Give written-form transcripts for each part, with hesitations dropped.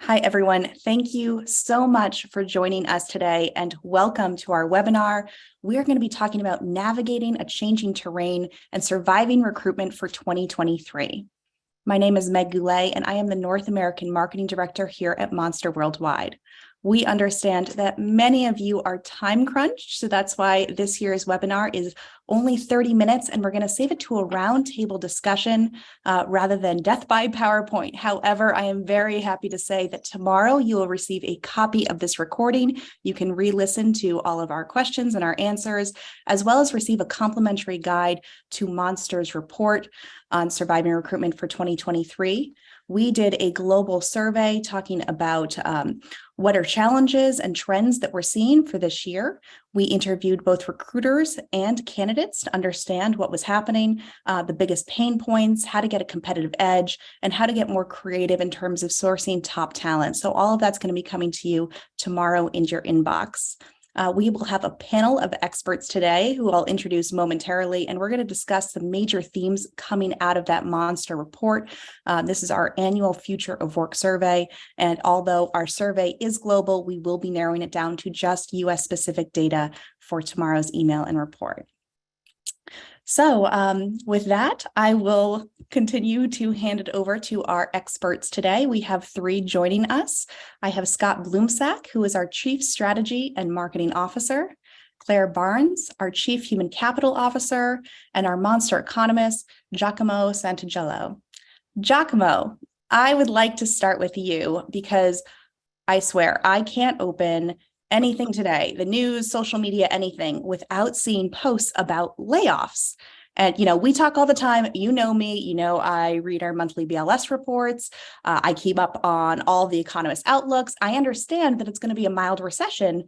Hi, everyone. Thank you so much for joining us today and welcome to our webinar. We are going to be talking about navigating a changing terrain and surviving recruitment for 2023. My name is Meg Goulet, and I am the North American Marketing Director here at Monster Worldwide. We understand that many of you are time crunched, so that's why this year's webinar is only 30 minutes, and we're going to save it to a roundtable discussion rather than death by PowerPoint. However, I am very happy to say that tomorrow you will receive a copy of this recording. You can re-listen to all of our questions and our answers, as well as receive a complimentary guide to Monster's report on surviving recruitment for 2023. We did a global survey talking about what are challenges and trends that we're seeing for this year. We interviewed both recruiters and candidates to understand what was happening, the biggest pain points, how to get a competitive edge, and how to get more creative in terms of sourcing top talent. So all of that's going to be coming to you tomorrow in your inbox. We will have a panel of experts today who I'll introduce momentarily, and we're going to discuss the major themes coming out of that Monster report. This is our annual Future of Work survey, and although our survey is global, we will be narrowing it down to just US-specific data for tomorrow's email and report. So with that, I will continue to hand it over to our experts today. We have three joining us. I have Scott Bloomsack, who is our Chief Strategy and Marketing Officer, Claire Barnes, our Chief Human Capital Officer, and our Monster economist, Giacomo Santagello. Giacomo, I would like to start with you because I swear I can't open anything today, the news, social media, anything, without seeing posts about layoffs. And, we talk all the time, you know me, I read our monthly BLS reports. I keep up on all the economist outlooks. I understand that it's going to be a mild recession.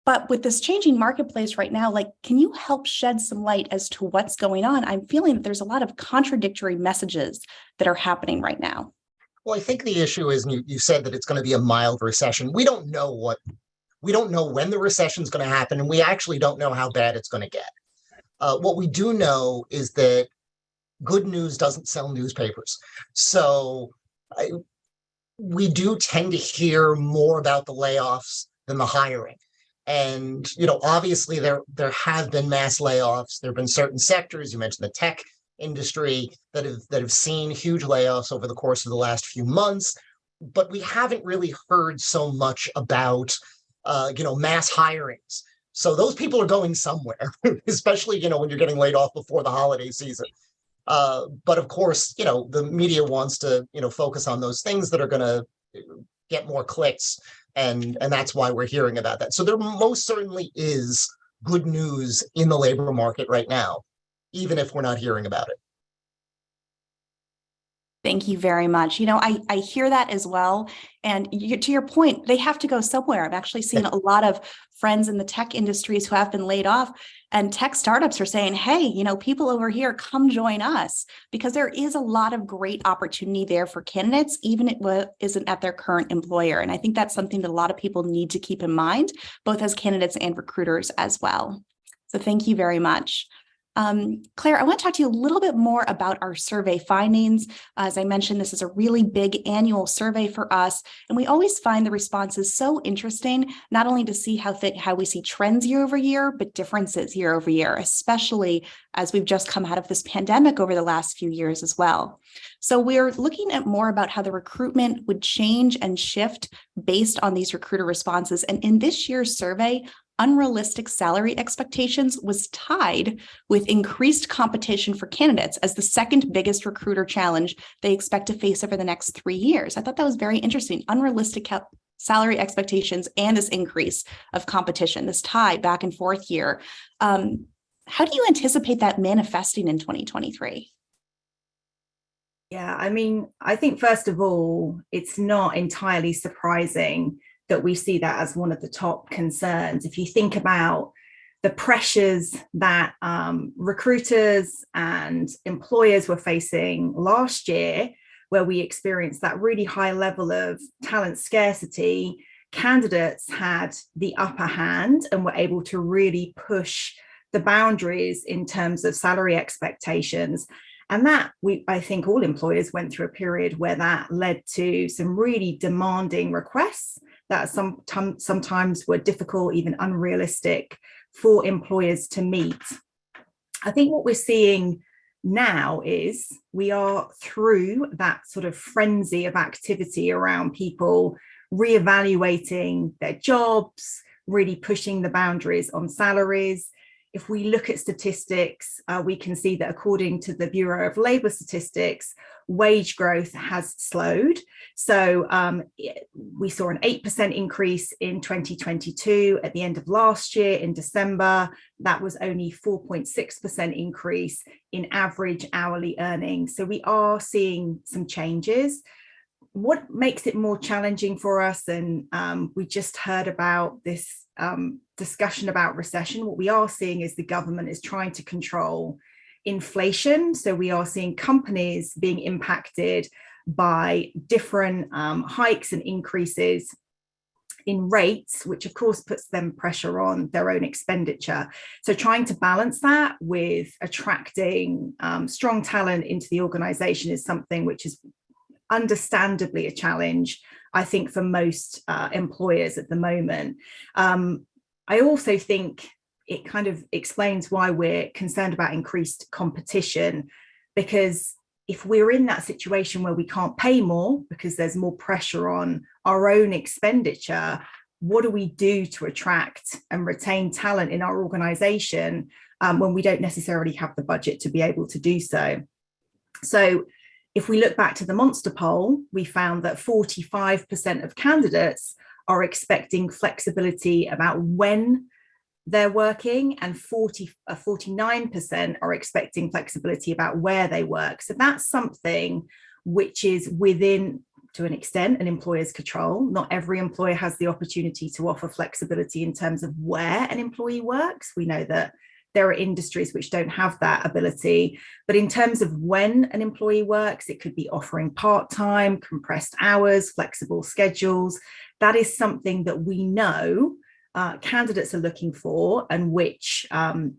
But with this changing marketplace right now, can you help shed some light as to what's going on? I'm feeling that there's a lot of contradictory messages that are happening right now. Well, I think the issue is, and you said that it's going to be a mild recession. We don't know when the recession is going to happen, and we actually don't know how bad it's going to get. What we do know is that good news doesn't sell newspapers. So we do tend to hear more about the layoffs than the hiring. And, obviously there have been mass layoffs. There have been certain sectors, you mentioned the tech industry, that have seen huge layoffs over the course of the last few months, but we haven't really heard so much about mass hirings. So those people are going somewhere, especially when you're getting laid off before the holiday season. But of course, the media wants to focus on those things that are going to get more clicks, and that's why we're hearing about that. So there most certainly is good news in the labor market right now, even if we're not hearing about it. Thank you very much. I hear that as well. And to your point, they have to go somewhere. I've actually seen a lot of friends in the tech industries who have been laid off, and tech startups are saying, hey, people over here, come join us, because there is a lot of great opportunity there for candidates, even if it isn't at their current employer. And I think that's something that a lot of people need to keep in mind, both as candidates and recruiters as well. So thank you very much. Claire, I want to talk to you a little bit more about our survey findings. As I mentioned, this is a really big annual survey for us, and we always find the responses so interesting, not only to see how we see trends year over year, but differences year over year, especially as we've just come out of this pandemic over the last few years as well. So we're looking at more about how the recruitment would change and shift based on these recruiter responses. And in this year's survey, unrealistic salary expectations was tied with increased competition for candidates as the second biggest recruiter challenge they expect to face over the next 3 years. I thought that was very interesting. Unrealistic salary expectations and this increase of competition, this tie back and forth here. How do you anticipate that manifesting in 2023? Yeah, I think first of all, it's not entirely surprising that we see that as one of the top concerns. If you think about the pressures that recruiters and employers were facing last year, where we experienced that really high level of talent scarcity, candidates had the upper hand and were able to really push the boundaries in terms of salary expectations. And that I think all employers went through a period where that led to some really demanding requests that sometimes were difficult, even unrealistic for employers to meet. I think what we're seeing now is we are through that sort of frenzy of activity around people reevaluating their jobs, really pushing the boundaries on salaries. If we look at statistics, we can see that according to the Bureau of Labour Statistics, wage growth has slowed. So we saw an 8% increase in 2022. At the end of last year, in December, that was only 4.6% increase in average hourly earnings. So we are seeing some changes. What makes it more challenging for us, and we just heard about this discussion about recession, what we are seeing is the government is trying to control inflation. So we are seeing companies being impacted by different hikes and increases in rates, which of course puts them pressure on their own expenditure. So trying to balance that with attracting strong talent into the organization is something which is understandably a challenge, I think, for most employers at the moment. I also think it kind of explains why we're concerned about increased competition, because if we're in that situation where we can't pay more because there's more pressure on our own expenditure, what do we do to attract and retain talent in our organization when we don't necessarily have the budget to be able to do so? So if we look back to the Monster poll, we found that 45% of candidates are expecting flexibility about when they're working, and 49% are expecting flexibility about where they work. So that's something which is within, to an extent, an employer's control. Not every employer has the opportunity to offer flexibility in terms of where an employee works. We know that there are industries which don't have that ability. But in terms of when an employee works, it could be offering part-time, compressed hours, flexible schedules. That is something that we know candidates are looking for, and which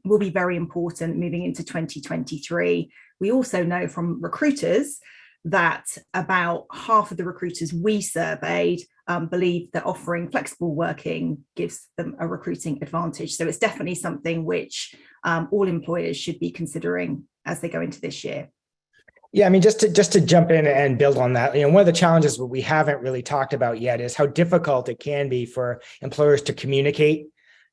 will be very important moving into 2023. We also know from recruiters that about half of the recruiters we surveyed believe that offering flexible working gives them a recruiting advantage. So it's definitely something which all employers should be considering as they go into this year. Yeah, I mean, just to jump in and build on that, one of the challenges that we haven't really talked about yet is how difficult it can be for employers to communicate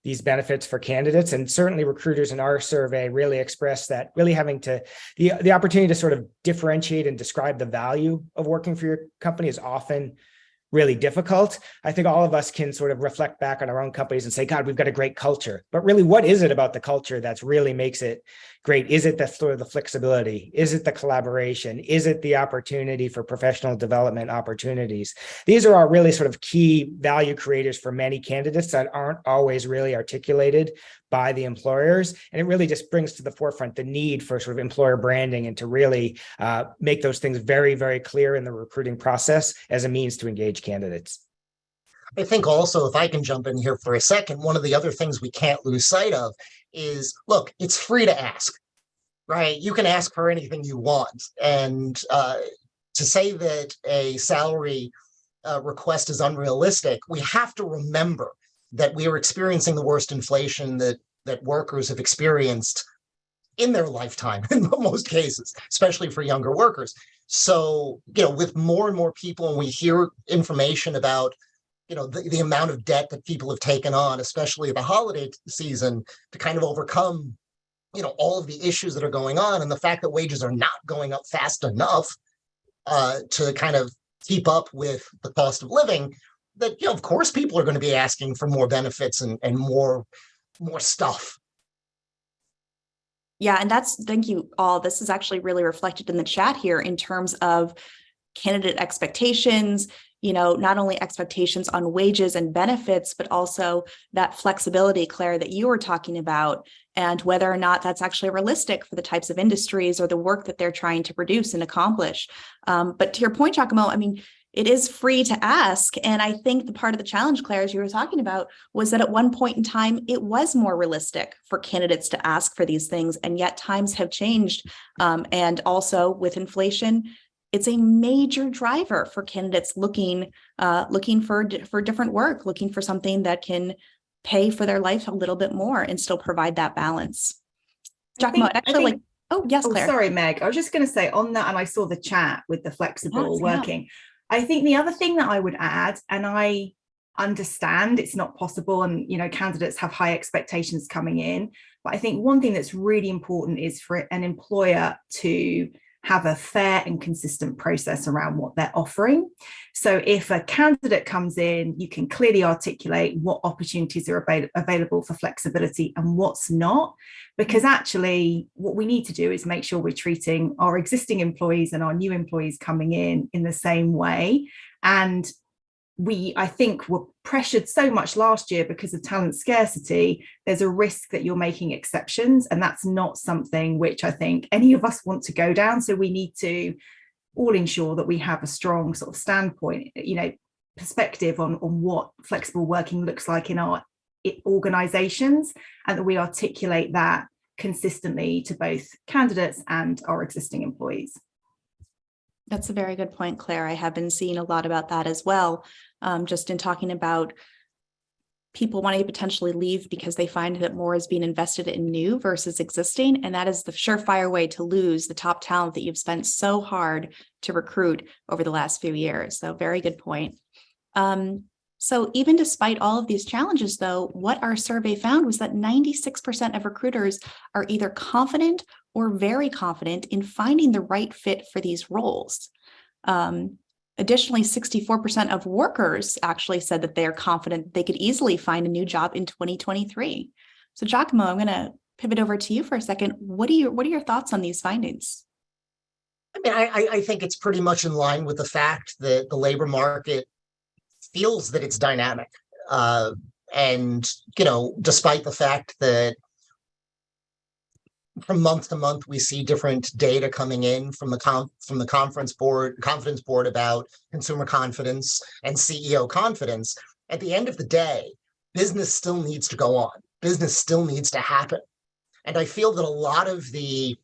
these benefits for candidates. And certainly recruiters in our survey really expressed that really having to, the opportunity to sort of differentiate and describe the value of working for your company is often really difficult. I think all of us can sort of reflect back on our own companies and say, God, we've got a great culture. But really, what is it about the culture that's really makes it great? Is it the sort of the flexibility? Is it the collaboration? Is it the opportunity for professional development opportunities? These are our really sort of key value creators for many candidates that aren't always really articulated by the employers. And it really just brings to the forefront the need for sort of employer branding and to really make those things very, very clear in the recruiting process as a means to engage candidates. I think also, if I can jump in here for a second, one of the other things we can't lose sight of is, look, it's free to ask, right? You can ask for anything you want. And to say that a salary request is unrealistic, we have to remember that we are experiencing the worst inflation that workers have experienced in their lifetime in most cases, especially for younger workers. So, with more and more people, and we hear information about, the amount of debt that people have taken on, especially the holiday season, to kind of overcome, all of the issues that are going on, and the fact that wages are not going up fast enough to kind of keep up with the cost of living, that, of course, people are going to be asking for more benefits and more stuff. Yeah, and thank you all. This is actually really reflected in the chat here in terms of candidate expectations, not only expectations on wages and benefits, but also that flexibility, Claire, that you were talking about, and whether or not that's actually realistic for the types of industries or the work that they're trying to produce and accomplish. But to your point, Giacomo, I mean, it is free to ask. And I think the part of the challenge, Claire, as you were talking about, was that at one point in time, it was more realistic for candidates to ask for these things. And yet times have changed. And also with inflation, it's a major driver for candidates looking for different work, looking for something that can pay for their life a little bit more and still provide that balance. Giacomo, oh, yes, Claire. Sorry, Meg. I was just going to say on that, and I saw the chat with the flexible working. I think the other thing that I would add, and I understand it's not possible, and candidates have high expectations coming in, but I think one thing that's really important is for an employer to have a fair and consistent process around what they're offering. So if a candidate comes in, you can clearly articulate what opportunities are available for flexibility and what's not, because actually what we need to do is make sure we're treating our existing employees and our new employees coming in the same way. And I think were pressured so much last year because of talent scarcity. There's a risk that you're making exceptions, and that's not something which I think any of us want to go down. So we need to all ensure that we have a strong sort of standpoint, perspective on what flexible working looks like in our organizations, and that we articulate that consistently to both candidates and our existing employees. That's a very good point, Claire. I have been seeing a lot about that as well, just in talking about people wanting to potentially leave because they find that more is being invested in new versus existing. And that is the surefire way to lose the top talent that you've spent so hard to recruit over the last few years. So very good point. So even despite all of these challenges, though, what our survey found was that 96% of recruiters are either confident or very confident in finding the right fit for these roles. Additionally, 64% of workers actually said that they are confident they could easily find a new job in 2023. So Giacomo, I'm going to pivot over to you for a second. What are your thoughts on these findings? I mean, I think it's pretty much in line with the fact that the labor market feels that it's dynamic. And, despite the fact that from month to month, we see different data coming in from the confidence board about consumer confidence and CEO confidence. At the end of the day, business still needs to go on. Business still needs to happen. And I feel that a lot of the,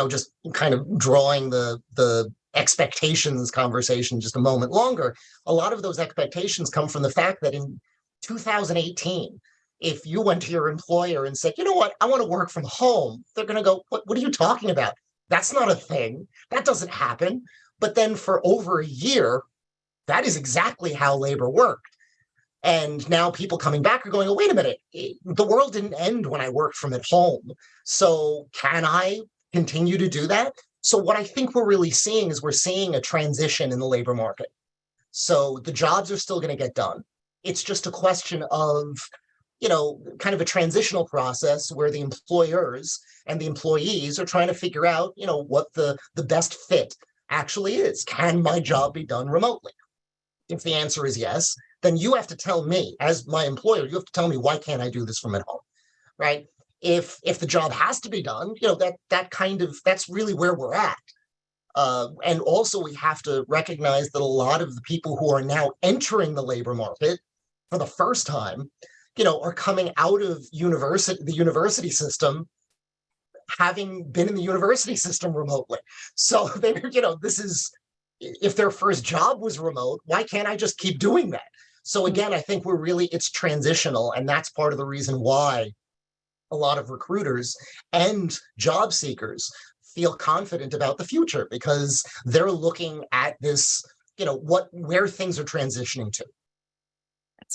just kind of drawing the expectations conversation just a moment longer, a lot of those expectations come from the fact that in 2018, if you went to your employer and said, you know what, I want to work from home, they're going to go, what are you talking about? That's not a thing. That doesn't happen. But then for over a year, that is exactly how labor worked. And now people coming back are going, oh, wait a minute, the world didn't end when I worked from at home. So can I continue to do that? So what I think we're really seeing is we're seeing a transition in the labor market. So the jobs are still going to get done. It's just a question of, kind of a transitional process where the employers and the employees are trying to figure out, what the best fit actually is. Can my job be done remotely? If the answer is yes, then you have to tell me, as my employer, you have to tell me, why can't I do this from at home, right? If the job has to be done, that's really where we're at. And also we have to recognize that a lot of the people who are now entering the labor market for the first time, are coming out of the university system, having been in the university system remotely. So this is, if their first job was remote, why can't I just keep doing that? So again, I think it's transitional, and that's part of the reason why a lot of recruiters and job seekers feel confident about the future, because they're looking at this, where things are transitioning to.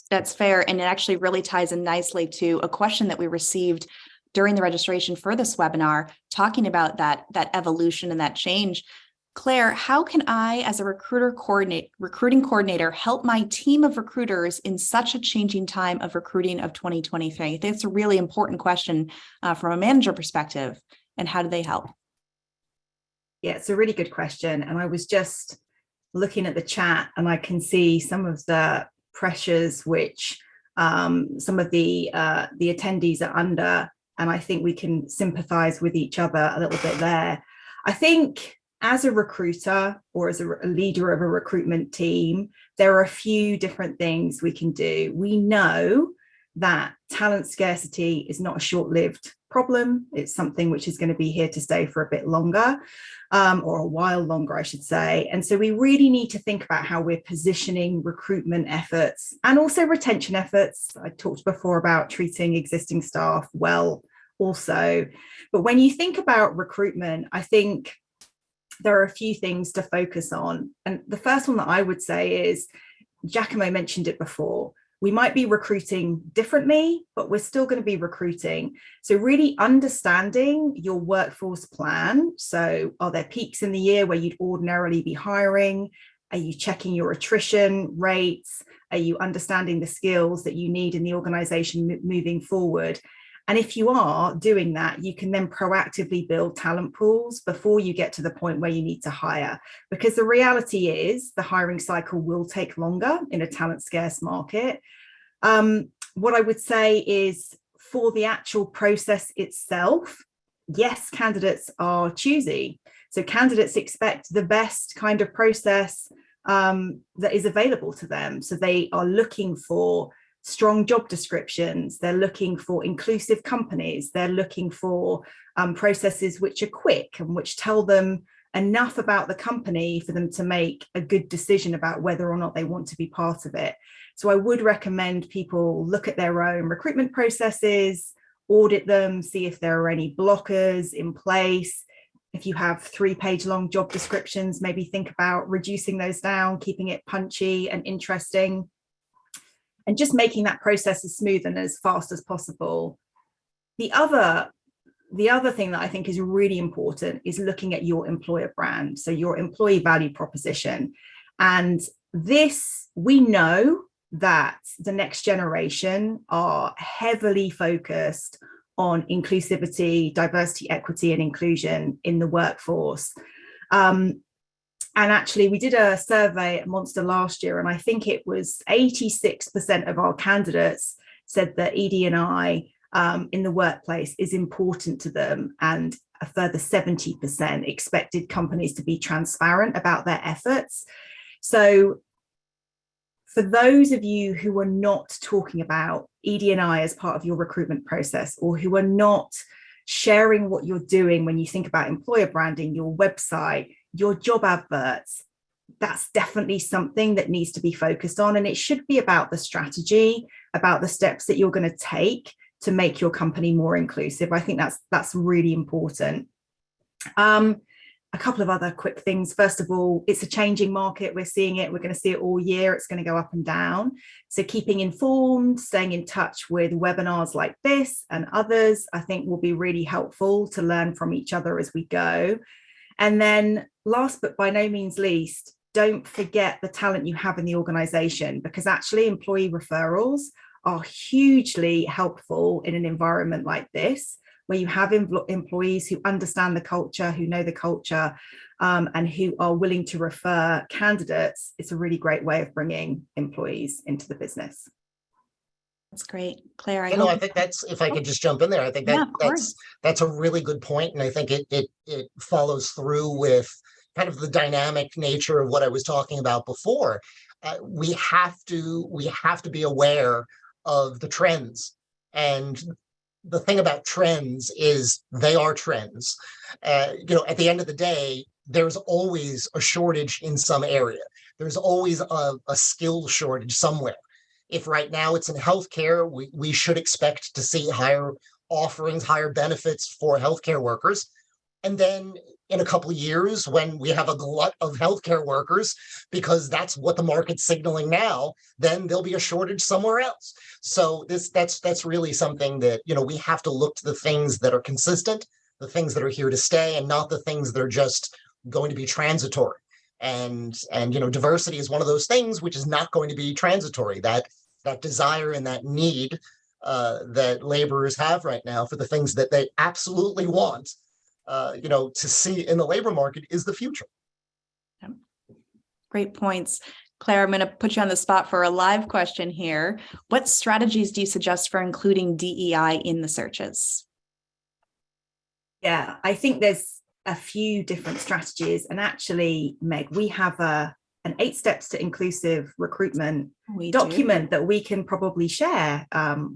That's fair. And it actually really ties in nicely to a question that we received during the registration for this webinar, talking about that evolution and that change. Claire, how can I, as a recruiting coordinator, help my team of recruiters in such a changing time of recruiting of 2023? I think it's a really important question from a manager perspective. And how do they help? Yeah, it's a really good question. And I was just looking at the chat, and I can see some of the pressures which some of the attendees are under, and I think we can sympathize with each other a little bit there. I think as a recruiter or as a leader of a recruitment team, there are a few different things we can do. We know that talent scarcity is not a short-lived problem. It's something which is going to be here to stay for a bit longer, or a while longer, I should say. And so we really need to think about how we're positioning recruitment efforts and also retention efforts. I talked before about treating existing staff well also. But when you think about recruitment, I think there are a few things to focus on. And the first one that I would say is, Giacomo mentioned it before, we might be recruiting differently, but we're still going to be recruiting. So really understanding your workforce plan. So are there peaks in the year where you'd ordinarily be hiring? Are you checking your attrition rates? Are you understanding the skills that you need in the organization moving forward? And if you are doing that, you can then proactively build talent pools before you get to the point where you need to hire. Because the reality is the hiring cycle will take longer in a talent scarce market. What I would say is, for the actual process itself, yes, candidates are choosy. So candidates expect the best kind of process that is available to them. So they are looking for strong job descriptions, they're looking for inclusive companies, they're looking for processes which are quick and which tell them enough about the company for them to make a good decision about whether or not they want to be part of it. So I would recommend people look at their own recruitment processes, audit them, see if there are any blockers in place. If you have 3-page long job descriptions, maybe think about reducing those down, keeping it punchy and interesting, and just making that process as smooth and as fast as possible. The other thing that I think is really important is looking at your employer brand, so your employee value proposition. And this, we know that the next generation are heavily focused on inclusivity, diversity, equity, and inclusion in the workforce. And actually, we did a survey at Monster last year, and I think it was 86% of our candidates said that ED&I in the workplace is important to them, and a further 70% expected companies to be transparent about their efforts. So for those of you who are not talking about ED&I as part of your recruitment process, or who are not sharing what you're doing when you think about employer branding, your website, your job adverts, that's definitely something that needs to be focused on. And it should be about the strategy, about the steps that you're going to take to make your company more inclusive. I think that's really important. A couple of other quick things. First of all, it's a changing market. We're seeing it. We're going to see it all year. It's going to go up and down. So keeping informed, staying in touch with webinars like this and others, I think will be really helpful to learn from each other as we go. And then last but by no means least, don't forget the talent you have in the organization, because actually employee referrals are hugely helpful in an environment like this, where you have employees who understand the culture, who know the culture, and who are willing to refer candidates. It's a really great way of bringing employees into the business. That's great. Claire, I think that's, if I could just jump in there, I think that's a really good point. And I think it follows through with kind of the dynamic nature of what I was talking about before. We have to be aware of the trends. And the thing about trends is they are trends. At the end of the day, there's always a shortage in some area. There's always a skill shortage somewhere. If right now it's in healthcare, we should expect to see higher offerings, higher benefits for healthcare workers. And then in a couple of years, when we have a glut of healthcare workers, because that's what the market's signaling now, then there'll be a shortage somewhere else. So that's really something that, we have to look to the things that are consistent, the things that are here to stay, and not the things that are just going to be transitory. And diversity is one of those things which is not going to be transitory. That desire and that need that laborers have right now for the things that they absolutely want, to see in the labor market is the future. Great points. Claire, I'm going to put you on the spot for a live question here. What strategies do you suggest for including DEI in the searches? Yeah, I think there's a few different strategies. And actually, Meg, we have an 8 steps to inclusive recruitment document that we can probably share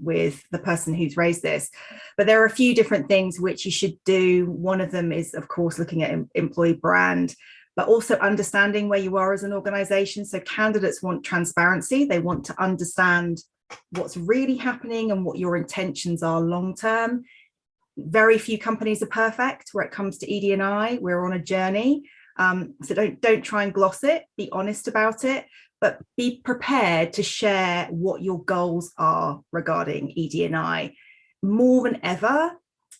with the person who's raised this. But there are a few different things which you should do. One of them is, of course, looking at employee brand, but also understanding where you are as an organization. So candidates want transparency. They want to understand what's really happening and what your intentions are long term. Very few companies are perfect where it comes to ED&I. We're on a journey. So don't try and gloss it, be honest about it, but be prepared to share what your goals are regarding ED&I. More than ever,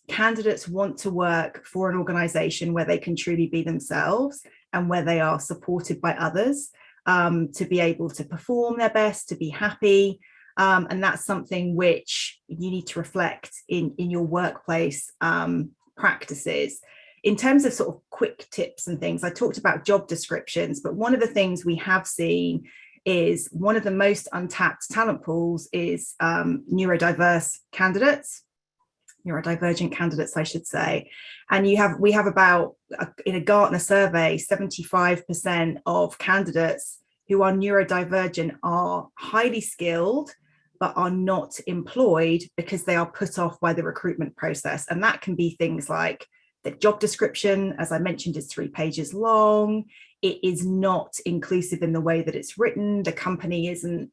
candidates want to work for an organization where they can truly be themselves and where they are supported by others to be able to perform their best, to be happy. And that's something which you need to reflect in your workplace practices. In terms of sort of quick tips and things, I talked about job descriptions, but one of the things we have seen is one of the most untapped talent pools is neurodivergent candidates, I should say. And we have about, in a Gartner survey, 75% of candidates who are neurodivergent are highly skilled, but are not employed because they are put off by the recruitment process. And that can be things like the job description, as I mentioned, is 3 pages long. It is not inclusive in the way that it's written. The company isn't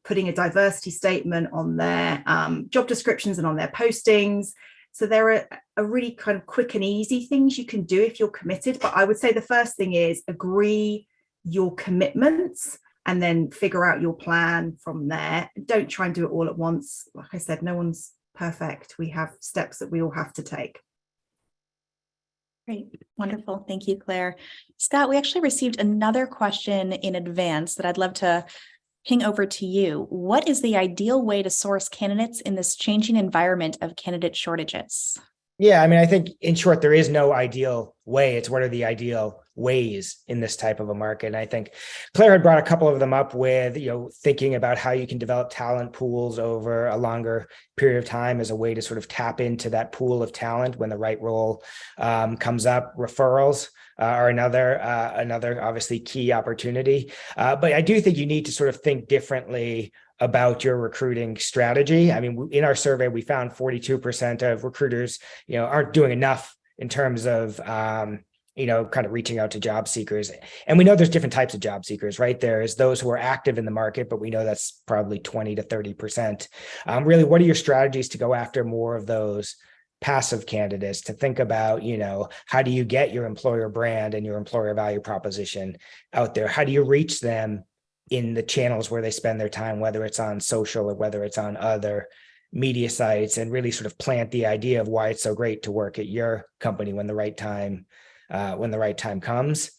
putting a diversity statement on their job descriptions and on their postings. So there are really kind of quick and easy things you can do if you're committed. But I would say the first thing is agree your commitments and then figure out your plan from there. Don't try and do it all at once. Like I said, no one's perfect. We have steps that we all have to take. Great. Wonderful. Thank you, Claire. Scott, we actually received another question in advance that I'd love to ping over to you. What is the ideal way to source candidates in this changing environment of candidate shortages? Yeah, I mean, I think in short, there is no ideal way. It's what are the ideal ways in this type of a market. And I think Claire had brought a couple of them up with, thinking about how you can develop talent pools over a longer period of time as a way to sort of tap into that pool of talent when the right role comes up. Referrals are another obviously key opportunity. But I do think you need to sort of think differently about your recruiting strategy. I mean, in our survey, we found 42% of recruiters, aren't doing enough in terms of, kind of reaching out to job seekers. And we know there's different types of job seekers, right? There's those who are active in the market, but we know that's probably 20 to 30%. Really, what are your strategies to go after more of those passive candidates, to think about, how do you get your employer brand and your employer value proposition out there? How do you reach them in the channels where they spend their time, whether it's on social or whether it's on other media sites, and really sort of plant the idea of why it's so great to work at your company when the right time comes.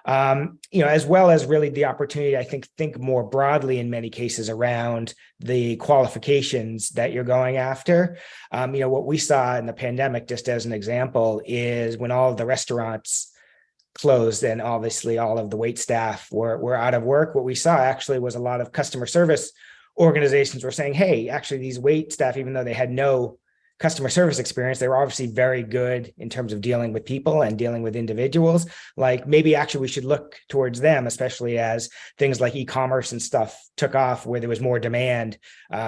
As well as really the opportunity, I think more broadly in many cases around the qualifications that you're going after. What we saw in the pandemic, just as an example, is when all of the restaurants closed and obviously all of the wait staff were out of work, what we saw actually was a lot of customer service organizations were saying, hey, actually these wait staff, even though they had no customer service experience, they were obviously very good in terms of dealing with people and dealing with individuals. Like maybe actually we should look towards them, especially as things like e-commerce and stuff took off, where there was more demand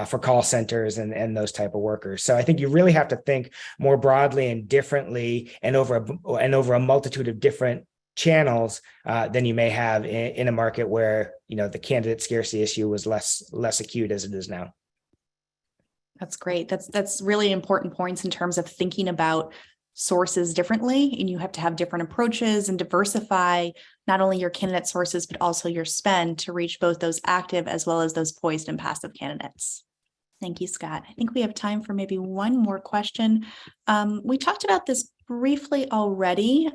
for call centers and those type of workers. So I think you really have to think more broadly and differently and over a multitude of different channels than you may have in a market where the candidate scarcity issue was less acute as it is now. That's great. That's really important points in terms of thinking about sources differently, and you have to have different approaches and diversify not only your candidate sources but also your spend to reach both those active as well as those poised and passive candidates. Thank you, Scott. I think we have time for maybe one more question. We talked about this briefly already.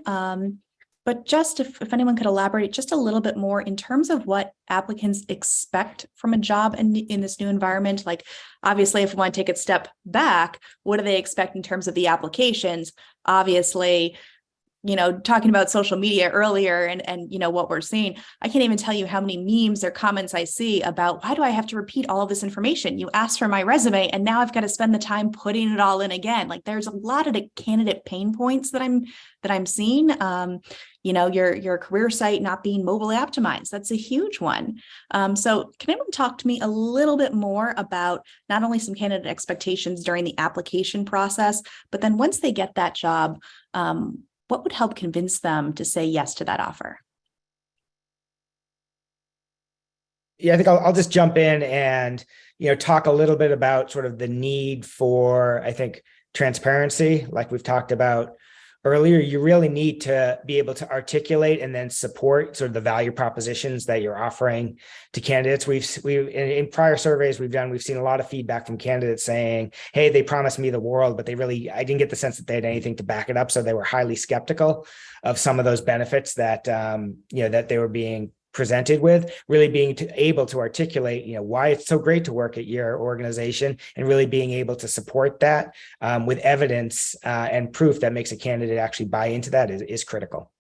But just if anyone could elaborate just a little bit more in terms of what applicants expect from a job in this new environment. Like, obviously, if we want to take a step back, what do they expect in terms of the applications? Obviously, talking about social media earlier and what we're seeing, I can't even tell you how many memes or comments I see about, why do I have to repeat all of this information? You asked for my resume and now I've got to spend the time putting it all in again. Like, there's a lot of the candidate pain points that I'm seeing. Your career site not being mobile optimized. That's a huge one. So can anyone talk to me a little bit more about not only some candidate expectations during the application process, but then once they get that job, what would help convince them to say yes to that offer? Yeah, I think I'll just jump in and, talk a little bit about sort of the need for, I think, transparency, like we've talked about earlier. You really need to be able to articulate and then support sort of the value propositions that you're offering to candidates. We've in prior surveys we've seen a lot of feedback from candidates saying, hey, they promised me the world, but I didn't get the sense that they had anything to back it up. So they were highly skeptical of some of those benefits that, that they were being presented with, really being able to articulate, why it's so great to work at your organization, and really being able to support that with evidence and proof that makes a candidate actually buy into that is critical.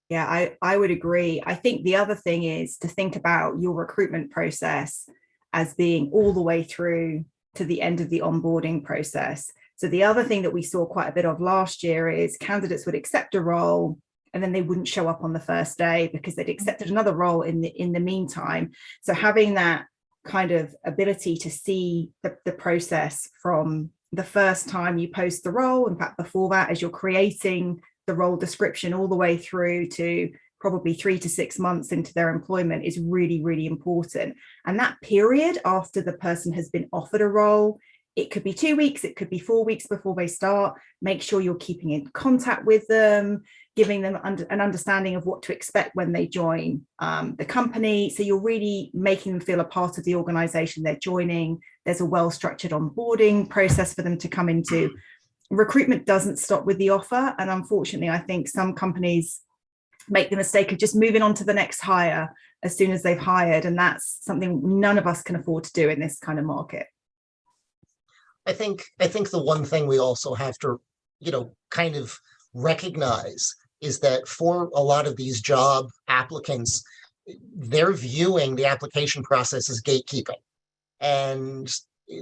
Yeah, I would agree. I think the other thing is to think about your recruitment process as being all the way through to the end of the onboarding process. So the other thing that we saw quite a bit of last year is candidates would accept a role and then they wouldn't show up on the first day because they'd accepted another role in the meantime. So having that kind of ability to see the process from the first time you post the role, in fact, before that, as you're creating the role description all the way through to probably 3 to 6 months into their employment, is really, really important. And that period after the person has been offered a role, it could be 2 weeks, it could be 4 weeks before they start. Make sure you're keeping in contact with them, giving them an understanding of what to expect when they join the company. So you're really making them feel a part of the organization they're joining. There's a well-structured onboarding process for them to come into. Recruitment doesn't stop with the offer. And unfortunately, I think some companies make the mistake of just moving on to the next hire as soon as they've hired. And that's something none of us can afford to do in this kind of market. I think the one thing we also have to, kind of recognize is that for a lot of these job applicants, they're viewing the application process as gatekeeping. And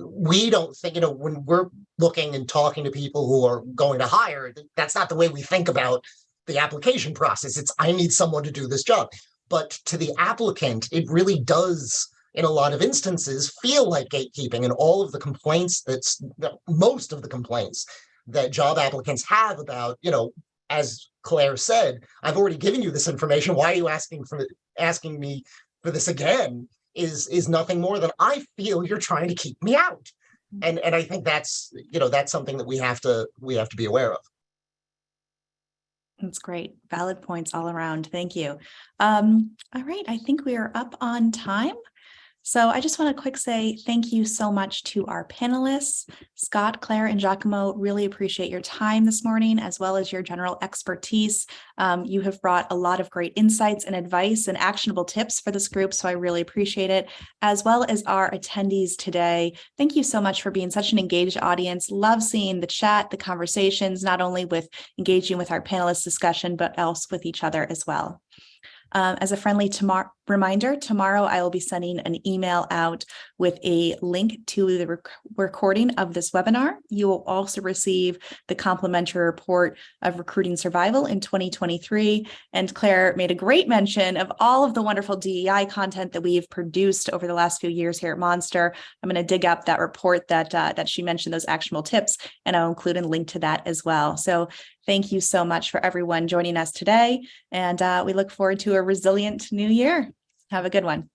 we don't think, when we're looking and talking to people who are going to hire, that's not the way we think about the application process. It's, I need someone to do this job. But to the applicant, it really does, in a lot of instances, feel like gatekeeping. And all of the complaints most of the complaints that job applicants have about, as Claire said, I've already given you this information. Why are you asking me for this again? Is nothing more than, I feel you're trying to keep me out. And I think that's something that we have to be aware of. That's great. Valid points all around. Thank you. All right. I think we are up on time. So I just want to quick say thank you so much to our panelists, Scott, Claire, and Giacomo. Really appreciate your time this morning, as well as your general expertise. You have brought a lot of great insights and advice and actionable tips for this group, so I really appreciate it, as well as our attendees today. Thank you so much for being such an engaged audience. Love seeing the chat, the conversations, not only with engaging with our panelist discussion, but also with each other as well. As a friendly reminder, tomorrow I will be sending an email out with a link to the recording of this webinar. You will also receive the complimentary report of recruiting survival in 2023. And Claire made a great mention of all of the wonderful DEI content that we've produced over the last few years here at Monster. I'm going to dig up that report that she mentioned, those actionable tips, and I'll include a link to that as well. So thank you so much for everyone joining us today. And we look forward to a resilient new year. Have a good one.